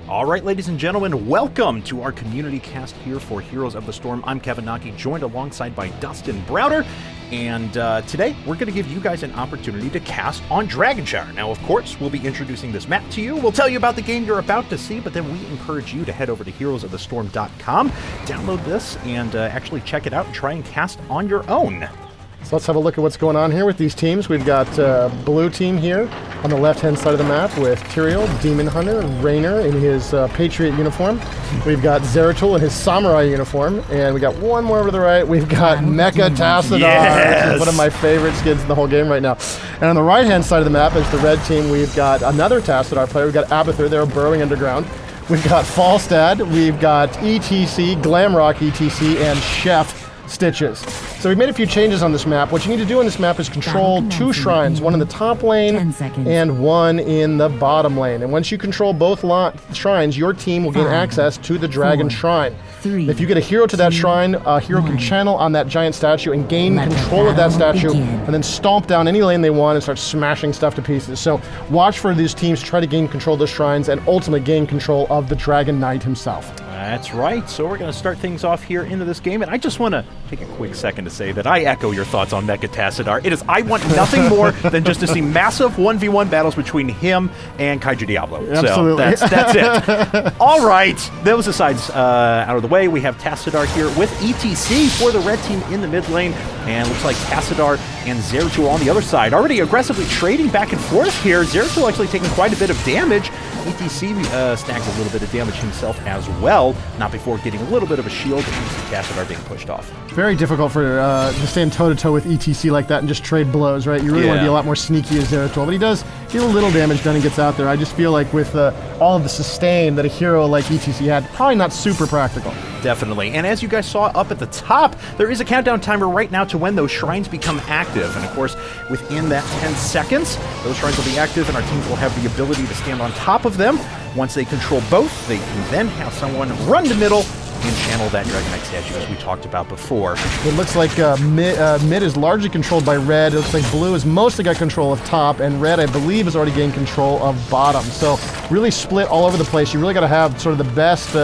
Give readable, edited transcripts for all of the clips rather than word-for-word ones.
All right, ladies and gentlemen, welcome to our community cast here for Heroes of the Storm. I'm Kevin Naki, joined alongside by Dustin Browder, and today we're going to give you guys an opportunity to cast on Dragonshire. Now, of course, we'll be introducing this map to you. We'll tell you about the game you're about to see, but then we encourage you to head over to heroesofthestorm.com, download this, and actually check it out and try and cast on your own. So let's have a look at what's going on here with these teams. We've got blue team here on the left-hand side of the map with Tyrael, Demon Hunter, Raynor in his Patriot uniform. We've got Zeratul in his Samurai uniform, and we got one more over to the right. We've got Mecha Tassadar, which is one of my favorite skins in the whole game right now. And on the right-hand side of the map is the red team. We've got another Tassadar player. We've got Abathur there burrowing underground. We've got Falstad. We've got ETC, Glamrock ETC, and Chef Stitches. So we've made a few changes on this map. What you need to do on this map is control two shrines, one in the top lane and one in the bottom lane. And once you control both shrines, your team will gain access to the dragon shrine. If you get a hero to that shrine, a hero can channel on that giant statue and gain control of that statue and then stomp down any lane they want and start smashing stuff to pieces. So watch for these teams to try to gain control of those shrines and ultimately gain control of the Dragon Knight himself. That's right. So we're going to start things off here into this game, and I just want to take a quick second to say that I echo your thoughts on Mecha Tassadar. I want nothing more than just to see massive 1v1 battles between him and Kaiju Diablo. Absolutely. So that's it. All right. Those asides out of the way, we have Tassadar here with ETC for the red team in the mid lane, and looks like Tassadar and Zeratul on the other side. Already aggressively trading back and forth here. Zeratul actually taking quite a bit of damage. ETC snags a little bit of damage himself as well, not before getting a little bit of a shield, and you see Tassadar being pushed off. Very difficult for to stand toe-to-toe with ETC like that and just trade blows, right? You really want to be a lot more sneaky as Zeratul, but he does get a little damage done and gets out there. I just feel like with all of the sustain that a hero like ETC had, probably not super practical. Definitely. And as you guys saw up at the top, there is a countdown timer right now to when those shrines become active. And of course, within that 10 seconds, those shrines will be active and our teams will have the ability to stand on top of them. Once they control both, they can then have someone run to middle and channel that Dragon Knight statue as we talked about before. It looks like mid is largely controlled by red. It looks like blue has mostly got control of top, and red, I believe, has already gained control of bottom. So really split all over the place. You really got to have sort of the best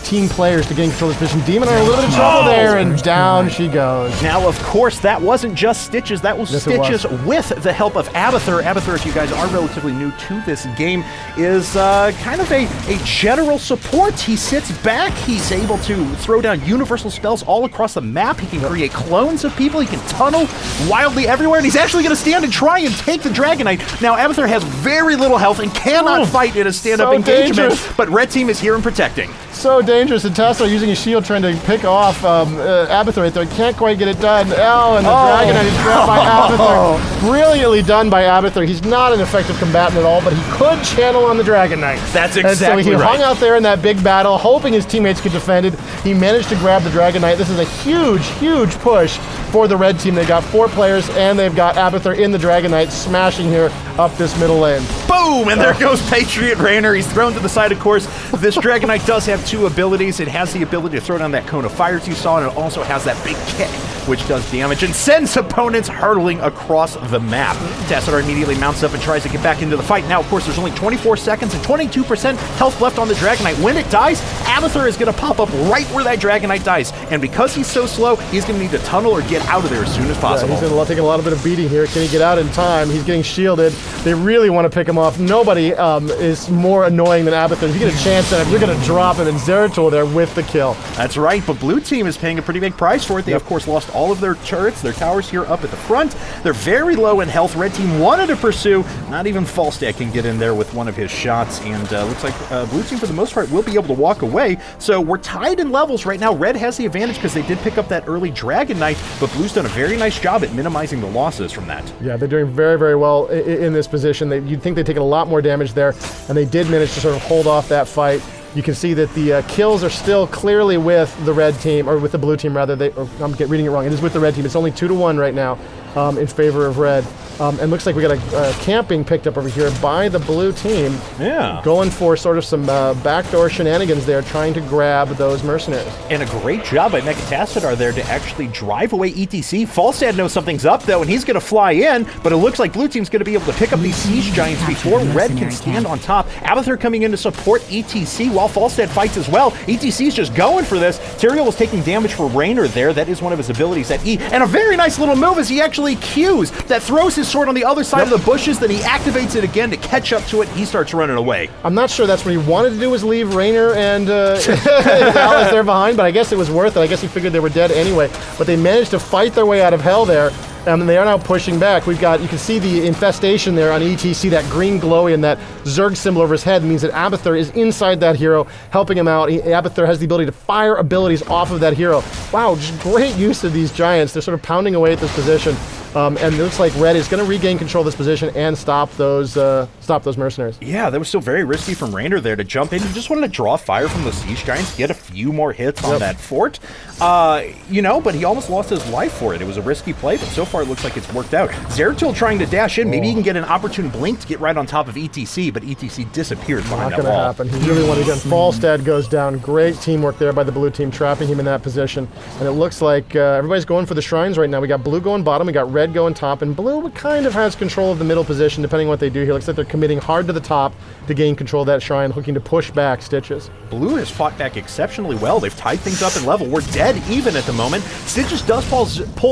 team players to gain control of this position. Demon are a little bit of trouble there, and down she goes. Now, of course, that wasn't just Stitches. That was Stitches with the help of Abathur. Abathur, if you guys are relatively new to this game, is kind of a general support. He sits back. He's able to throw down universal spells all across the map. He can create clones of people. He can tunnel wildly everywhere, and he's actually going to stand and try and take the Dragon Knight. Now, Abathur has very little health and cannot fight in a stand-up engagement, but red team is here and protecting. So dangerous, and Tassadar using his shield trying to pick off Abathur right there. Can't quite get it done. Oh, and the Dragon Knight is grabbed by Abathur. Brilliantly done by Abathur. He's not an effective combatant at all, but he could channel on the Dragon Knight. That's exactly and so he hung out there in that big battle, hoping his teammates could defend it. He managed to grab the Dragon Knight. This is a huge, huge push for the red team. They've got 4 players, and they've got Abathur in the Dragon Knight smashing here up this middle lane. Boom! And there goes Patriot Raynor. He's thrown to the side, of course. This Dragon Knight does have 2 abilities. It has the ability to throw down that cone of fires you saw, and it also has that big kick, which does damage and sends opponents hurtling across the map. Tassadar immediately mounts up and tries to get back into the fight. Now, of course, there's only 24 seconds and 22% health left on the Dragon Knight. When it dies, Abathur is going to pop up right where that Dragon Knight dies. And because he's so slow, he's going to need to tunnel or get out of there as soon as possible. He's going to take a lot of beating here. Can he get out in time? He's getting shielded. They really want to pick him off. Nobody is more annoying than Abathur. If you get a chance at him, you're going to drop him, and Zeratul there with the kill. That's right, but blue team is paying a pretty big price for it. They, of course, lost all of their turrets, their towers here up at the front. They're very low in health. Red team wanted to pursue. Not even Falstad can get in there with one of his shots, and looks like blue team, for the most part, will be able to walk away. So we're tied in levels right now. Red has the advantage because they did pick up that early Dragon Knight, but blue's done a very nice job at minimizing the losses from that. Yeah, they're doing very, very well in this position. You'd think they'd taken a lot more damage there, and they did manage to sort of hold off that fight. You can see that the kills are still clearly with the red team, or with the blue team rather. I'm reading it wrong. It is with the red team. It's only 2-1 right now. in favor of red. And looks like we got a camping picked up over here by the blue team. Yeah. Going for sort of some backdoor shenanigans there, trying to grab those mercenaries. And a great job by Mechatassadar there to actually drive away ETC. Falstad knows something's up, though, and he's going to fly in, but it looks like blue team's going to be able to pick up these Siege Giants before red can stand on top. Abathur coming in to support ETC while Falstad fights as well. ETC's just going for this. Tyrael was taking damage for Raynor there. That is one of his abilities at E. And a very nice little move as he actually Qs. That throws his sword on the other side of the bushes, then he activates it again to catch up to it. He starts running away. I'm not sure that's what he wanted to do, was leave Raynor and Alice there behind, but I guess it was worth it. I guess he figured they were dead anyway. But they managed to fight their way out of hell there. And they are now pushing back. We've got, you can see the infestation there on ETC, that green glowy and that Zerg symbol over his head means that Abathur is inside that hero, helping him out. Abathur has the ability to fire abilities off of that hero. Wow, just great use of these giants. They're sort of pounding away at this position. And it looks like red is going to regain control of this position and stop those mercenaries. Yeah, that was still very risky from Raynor there to jump in. He just wanted to draw fire from the Siege Giants, get a few more hits on that fort. You know, but he almost lost his life for it. It was a risky play, but so far it looks like it's worked out. Zeratul trying to dash in. Maybe he can get an opportune blink to get right on top of ETC, but ETC disappeared behind that wall. Not going to happen. He really wanted to get Falstad goes down. Great teamwork there by the blue team, trapping him in that position. And it looks like everybody's going for the shrines right now. We got blue going bottom, we got red going top, and blue kind of has control of the middle position depending on what they do here. Looks like they're committing hard to the top to gain control of that shrine, looking to push back Stitches. Blue has fought back exceptionally well. They've tied things up in level. We're dead even at the moment. Stitches does pull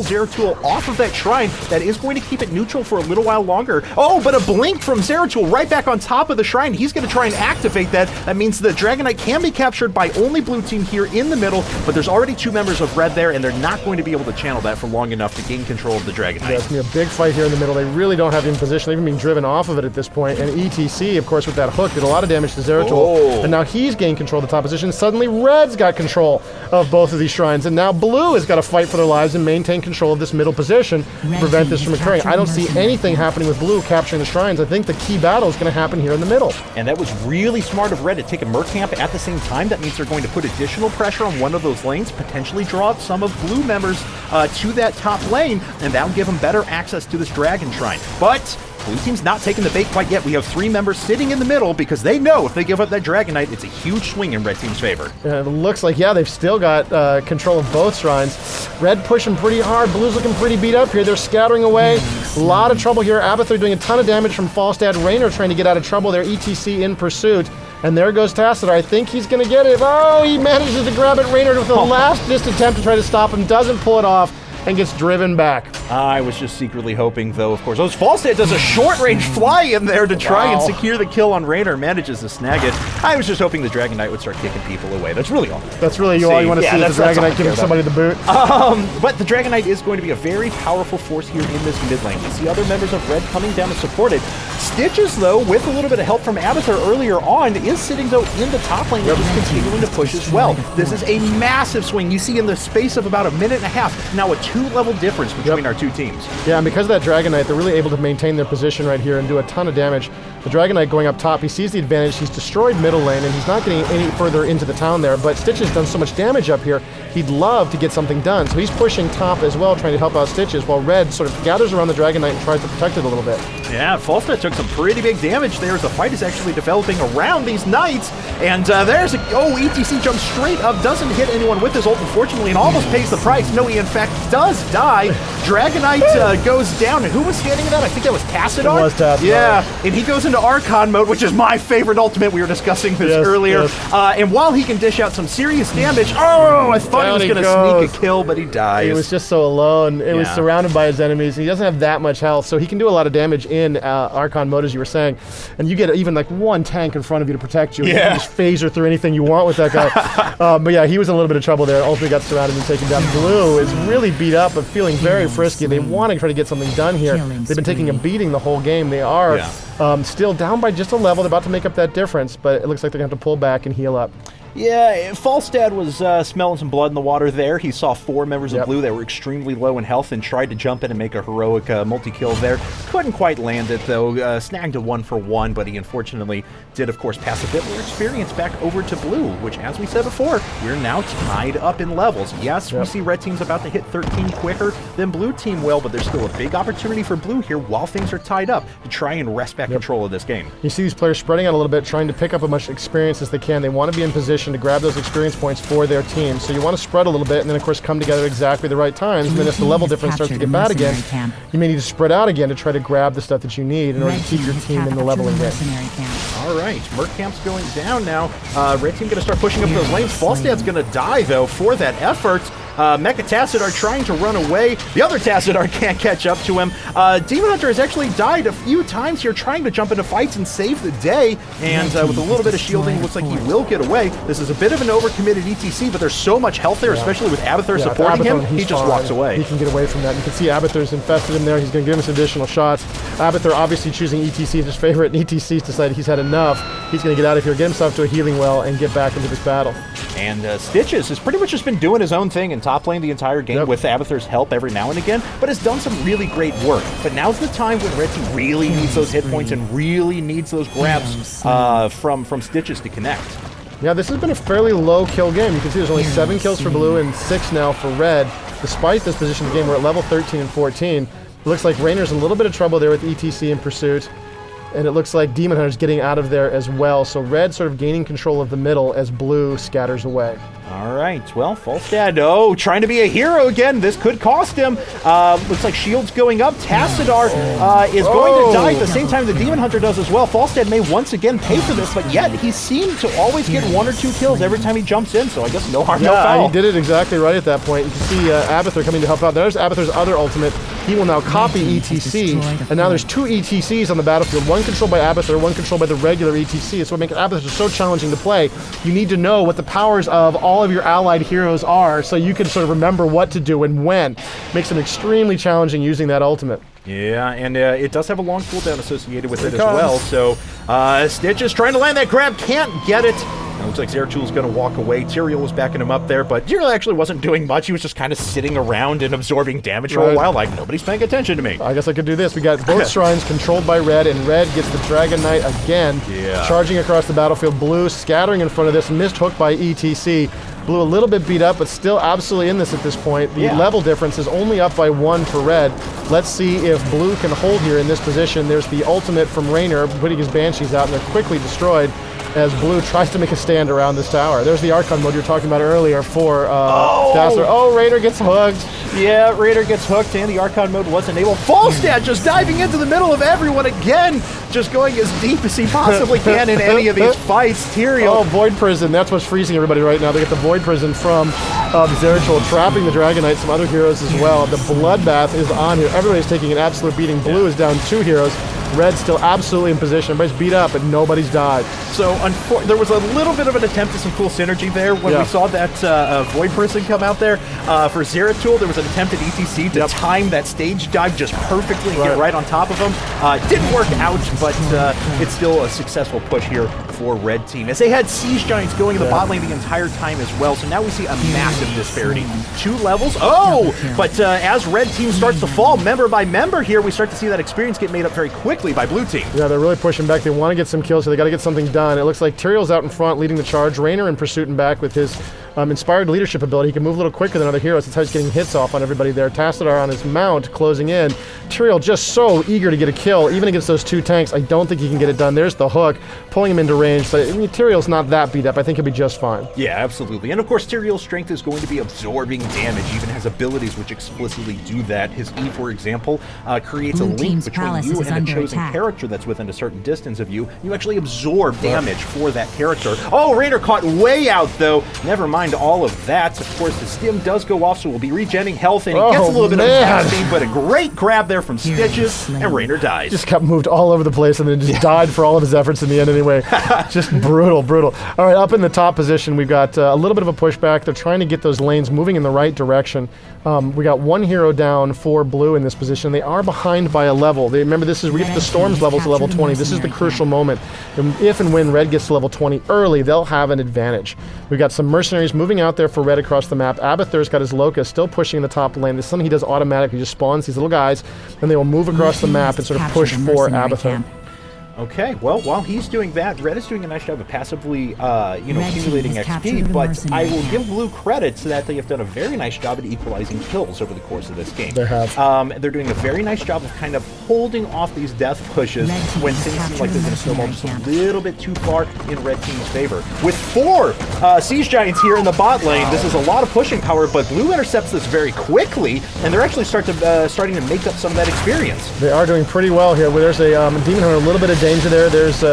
Zeratul off of that shrine. That is going to keep it neutral for a little while longer. Oh, but a blink from Zeratul right back on top of the shrine. He's going to try and activate that. That means the Dragon Knight can be captured by only blue team here in the middle, but there's already 2 members of red there, and they're not going to be able to channel that for long enough to gain control of the Dragon Knight. Yeah, it's going to be a big fight here in the middle. They really don't have him in position. They've even been driven off of it at this point. And ETC, of course, with that hook, did a lot of damage to Zeratul. Oh. And now he's gained control of the top position. Suddenly, red's got control of both of these shrines. And now blue has got to fight for their lives and maintain control of this middle position to prevent this from occurring. I don't see anything happening with blue capturing the shrines. I think the key battle is going to happen here in the middle. And that was really smart of red to take a Merc camp at the same time. That means they're going to put additional pressure on one of those lanes, potentially draw up some of blue members to that top lane, and that'll give them better access to this Dragon Shrine. But blue team's not taking the bait quite yet. We have 3 members sitting in the middle because they know if they give up that Dragon Knight, it's a huge swing in red team's favor. It looks like, yeah, they've still got control of both shrines. Red pushing pretty hard. Blue's looking pretty beat up here. They're scattering away. A lot of trouble here. Abathur doing a ton of damage from Falstad. Raynor trying to get out of trouble there. ETC in pursuit. And there goes Tassadar. I think he's going to get it. Oh, he manages to grab it. Raynor with the last distant attempt to try to stop him. Doesn't pull it off and gets driven back. I was just secretly hoping, though, of course. Falstad does a short-range fly in there to try and secure the kill on Raynor, manages to snag it. I was just hoping the Dragon Knight would start kicking people away. That's really all. That's really all you want to see, the Dragon Knight giving somebody the boot. But the Dragon Knight is going to be a very powerful force here in this mid lane. We see other members of red coming down to support it. Stitches, though, with a little bit of help from Abathur earlier on, is sitting, though, in the top lane, which is continuing to push as well. This is a massive swing. You see in the space of about a minute and a half, now a 2-level difference between our 2 teams. Yeah, and because of that Dragon Knight, they're really able to maintain their position right here and do a ton of damage. The Dragon Knight going up top, he sees the advantage. He's destroyed middle lane, and he's not getting any further into the town there, but Stitches done so much damage up here, he'd love to get something done. So he's pushing top as well, trying to help out Stitches, while red sort of gathers around the Dragon Knight and tries to protect it a little bit. Yeah, Falstad took some pretty big damage there as the fight is actually developing around these knights. And there's a... Oh, ETC jumps straight up, doesn't hit anyone with his ult, unfortunately, and almost pays the price. No, he in fact does die. Dragon Knight goes down. And who was standing in that? I think that was Tassadar? It was Tassadar. Yeah, and he goes into Archon mode, which is my favorite ultimate. We were discussing this earlier. Yes. And while he can dish out some serious damage, I thought he was going to sneak a kill, but he dies. He was just so alone. It was surrounded by his enemies. He doesn't have that much health, so he can do a lot of damage in Archon mode, as you were saying. And you get even like one tank in front of you to protect you. You can just phaser through anything you want with that guy. But yeah, he was in a little bit of trouble there. Ultimately got surrounded and taken down. Blue is really beat up, but feeling very frisky. They want to try to get something done here. They've been taking a beating the whole game. They are still down by just a level. They're about to make up that difference, but it looks like they're going to have to pull back and heal up. Yeah, Falstad was smelling some blood in the water there. He saw 4 members of blue that were extremely low in health and tried to jump in and make a heroic multi-kill there. Couldn't quite land it, though. Snagged a 1-for-1, but he unfortunately did, of course, pass a bit more experience back over to blue, which, as we said before, we're now tied up in levels. Yes, we see red team's about to hit 13 quicker than blue team will, but there's still a big opportunity for blue here while things are tied up to try and wrest back control of this game. You see these players spreading out a little bit, trying to pick up as much experience as they can. They want to be in position to grab those experience points for their team. So you want to spread a little bit and then, of course, come together exactly the right times. And then if the level difference starts to get bad again, you may need to spread out again to try to grab the stuff that you need in order to keep your team in the leveling game. All right, Merc Camp's going down now. Red team going to start pushing up those lanes. Falstad's going to die, though, for that effort. Mecha Tassadar trying to run away. The other Tassadar can't catch up to him. Demon Hunter has actually died a few times here trying to jump into fights and save the day. And with a little bit of shielding, looks like he will get away. This is a bit of an overcommitted ETC, but there's so much health there, especially with Abathur supporting him. He just walks away. He can get away from that. You can see Abathur's infested him there. He's going to give him some additional shots. Abathur obviously choosing ETC as his favorite, and ETC's decided he's had enough. He's going to get out of here, get himself to a healing well, and get back into this battle. And Stitches has pretty much just been doing his own thing in top lane the entire game with Abathur's help every now and again, but has done some really great work. But now's the time when Red Team really needs those hit points and really needs those grabs from Stitches to connect. Yeah, this has been a fairly low kill game. You can see there's only 7 kills for blue and 6 now for red. Despite this position of the game, we're at level 13 and 14. It looks like Rainer's in a little bit of trouble there with ETC in pursuit. And it looks like Demon Hunter's getting out of there as well. So red sort of gaining control of the middle as blue scatters away. All right, well, Falstad, trying to be a hero again. This could cost him. Looks like shield's going up. Tassadar is going to die at the same time the Demon Hunter does as well. Falstad may once again pay for this, but yet he seemed to always get 1 or 2 kills every time he jumps in, so I guess no harm, no foul. He did it exactly right at that point. You can see Abathur coming to help out. There's Abathur's other ultimate. He will now copy ETC, and now there's 2 ETCs on the battlefield, one controlled by Abathur, one controlled by the regular ETC. It's what makes Abathur so challenging to play. You need to know what the powers of all of your allied heroes are, so you can sort of remember what to do and when. Makes it extremely challenging using that ultimate. Yeah, and it does have a long cooldown associated with it as well, so Stitch is trying to land that grab, can't get it. It looks like Zeratul going to walk away. Tyrael was backing him up there, but Tyrael actually wasn't doing much. He was just kind of sitting around and absorbing damage for a while, like nobody's paying attention to me. I guess I could do this. We got both shrines controlled by red, and red gets the Dragon Knight again, charging across the battlefield. Blue scattering in front of this, missed hook by ETC. Blue a little bit beat up, but still absolutely in this at this point. The level difference is only up by 1 for red. Let's see if blue can hold here in this position. There's the ultimate from Rainer, putting his Banshees out, and they're quickly destroyed as blue tries to make a stand around this tower. There's the Archon mode you were talking about earlier for Dazzler. Oh, Rainer gets hooked. Yeah, Rainer gets hooked, and the Archon mode wasn't able. Falstad just diving into the middle of everyone again, just going as deep as he possibly can in any of these fights. Tyrael. Oh, Void Prison. That's what's freezing everybody right now. They get the Void Prison from Zeratul, trapping the Dragon Knight, some other heroes as well. The Bloodbath is on here. Everybody's taking an absolute beating. Blue is down 2 heroes. Red still absolutely in position. Everybody's beat up, and nobody's died. So there was a little bit of an attempt at some cool synergy there when we saw that Void Prison come out there. For Zeratul, there was an attempt at ETC to time that stage dive just perfectly and get right on top of him. It didn't work out, but it's still a successful push here for Red Team, as they had Siege Giants going to the bot lane the entire time as well. So now we see a massive disparity. 2 levels. But as Red Team starts to fall member by member here, we start to see that experience get made up very quickly by Blue Team. Yeah, they're really pushing back. They want to get some kills, so they got to get something done. It looks like Tyrael's out in front leading the charge. Rainer in pursuit and back with his inspired leadership ability. He can move a little quicker than other heroes. That's how he's getting hits off on everybody there. Tassadar on his mount closing in. Tyrael just so eager to get a kill, even against those 2 tanks. I don't think he can get it done. There's the hook, pulling him into range, but Tyrael's not that beat up. I think he'll be just fine. Yeah, absolutely. And of course, Tyrael's strength is going to be absorbing damage, even has abilities which explicitly do that. His E, for example, creates a link between you and a chosen character that's within a certain distance of you. You actually absorb damage for that character. Oh, Rainer caught way out, though. Never mind. behind all of that. Of course, the stim does go off, so we'll be regenning health, and he gets a little bit of attack speed, but a great grab there from Stitches, and Raynor dies. Just got moved all over the place and then just died for all of his efforts in the end anyway. Just brutal. All right, up in the top position, we've got a little bit of a pushback. They're trying to get those lanes moving in the right direction. We got one hero down for blue in this position. They are behind by a level. Remember, this is the Storm's level to level 20. This is the crucial moment. And if and when red gets to level 20 early, they'll have an advantage. We've got some mercenaries moving out there for red across the map. Abathur's got his Locust still pushing in the top lane. This is something he does automatically. He just spawns these little guys, and they will move across the map and sort of push for Abathur. Okay, well, while he's doing that, red is doing a nice job of passively, accumulating XP, but I will give blue credit to that they have done a very nice job at equalizing kills over the course of this game. They have. They're doing a very nice job of kind of holding off these death pushes when things seem like they're going to snowball just a little bit too far in red team's favor. With 4 Siege Giants here in the bot lane, this is a lot of pushing power, but blue intercepts this very quickly, and they're actually starting to make up some of that experience. They are doing pretty well here. There's a Demon Hunter, a little bit of danger there. There's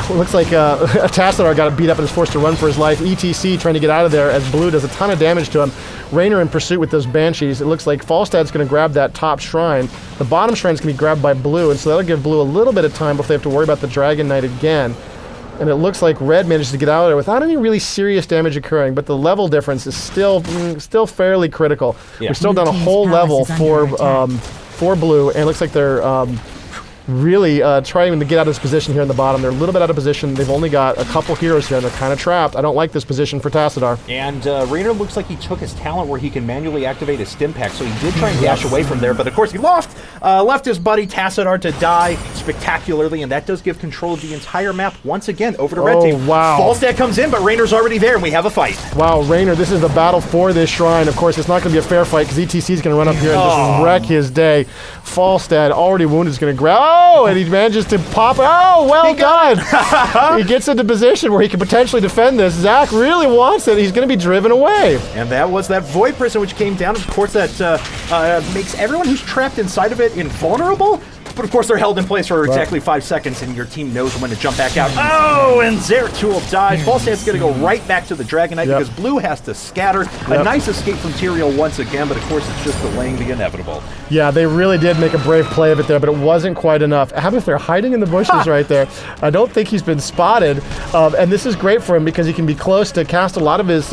looks like a Tassadar got beat up and is forced to run for his life. ETC trying to get out of there as blue does a ton of damage to him. Raynor in pursuit with those Banshees. It looks like Falstad's going to grab that top shrine. The bottom shrine's going to be grabbed by blue, and so that'll give blue a little bit of time before they have to worry about the Dragon Knight again. And it looks like red manages to get out of there without any really serious damage occurring, but the level difference is still fairly critical. Yeah. We're still down a whole level for blue, and it looks like they're really trying to get out of this position here in the bottom. They're a little bit out of position. They've only got a couple heroes here, and they're kind of trapped. I don't like this position for Tassadar. And Raynor looks like he took his talent where he can manually activate his stim pack, so he did try and dash away from there, but of course he left his buddy Tassadar to die spectacularly, and that does give control of the entire map once again over to red team. Wow. Falstad comes in, but Raynor's already there, and we have a fight. Wow, Raynor, this is the battle for this shrine. Of course, it's not going to be a fair fight because ETC is going to run up here and just wreck his day. Falstad, already wounded, is going to grab... Oh, and he manages to pop... Oh, well done! He gets into position where he can potentially defend this. Zach really wants it. He's going to be driven away. And that was that Void Prison which came down. Of course, that makes everyone who's trapped inside of it invulnerable. But of course, they're held in place for exactly 5 seconds, and your team knows when to jump back out. Oh, and Zeratul dies. Falstad's going to go right back to the Dragon Knight because blue has to scatter. A nice escape from Tyrael once again, but of course, it's just delaying the inevitable. Yeah, they really did make a brave play of it there, but it wasn't quite enough. Abathur hiding in the bushes right there. I don't think he's been spotted, and this is great for him because he can be close to cast a lot of his,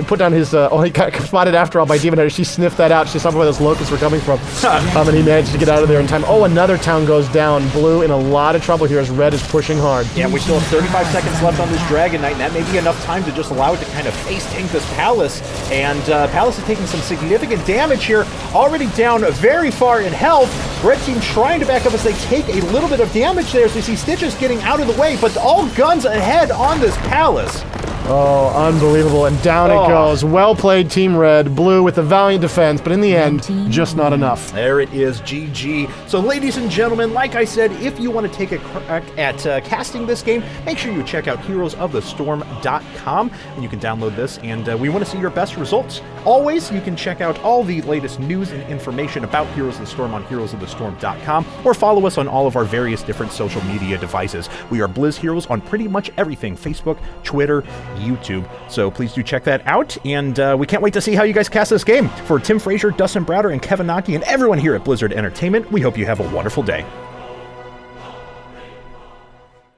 put down his, he got spotted after all by Demon Hunter. She sniffed that out. She saw where those locusts were coming from, and he managed to get out of there in time. Oh, another town goes down. Blue in a lot of trouble here as red is pushing hard. Yeah, we still have 35 seconds left on this Dragon Knight, and that may be enough time to just allow it to kind of face tank this Palace. And Palace is taking some significant damage here, already down very far in health. Red team trying to back up as they take a little bit of damage there, so you see Stitches getting out of the way, but all guns ahead on this Palace. Oh, unbelievable. And down it goes. Well played, Team Red. Blue with a valiant defense, but in the end, just not enough. There it is, GG. So, ladies and gentlemen, like I said, if you want to take a crack at casting this game, make sure you check out heroesofthestorm.com, and you can download this, and we want to see your best results. Always, you can check out all the latest news and information about Heroes of the Storm on heroesofthestorm.com, or follow us on all of our various different social media devices. We are Blizz Heroes on pretty much everything: Facebook, Twitter, YouTube. So please do check that out, and we can't wait to see how you guys cast this game. For Tim Frazier, Dustin Browder, and Kevin Naki, and everyone here at Blizzard Entertainment, we hope you have a wonderful day.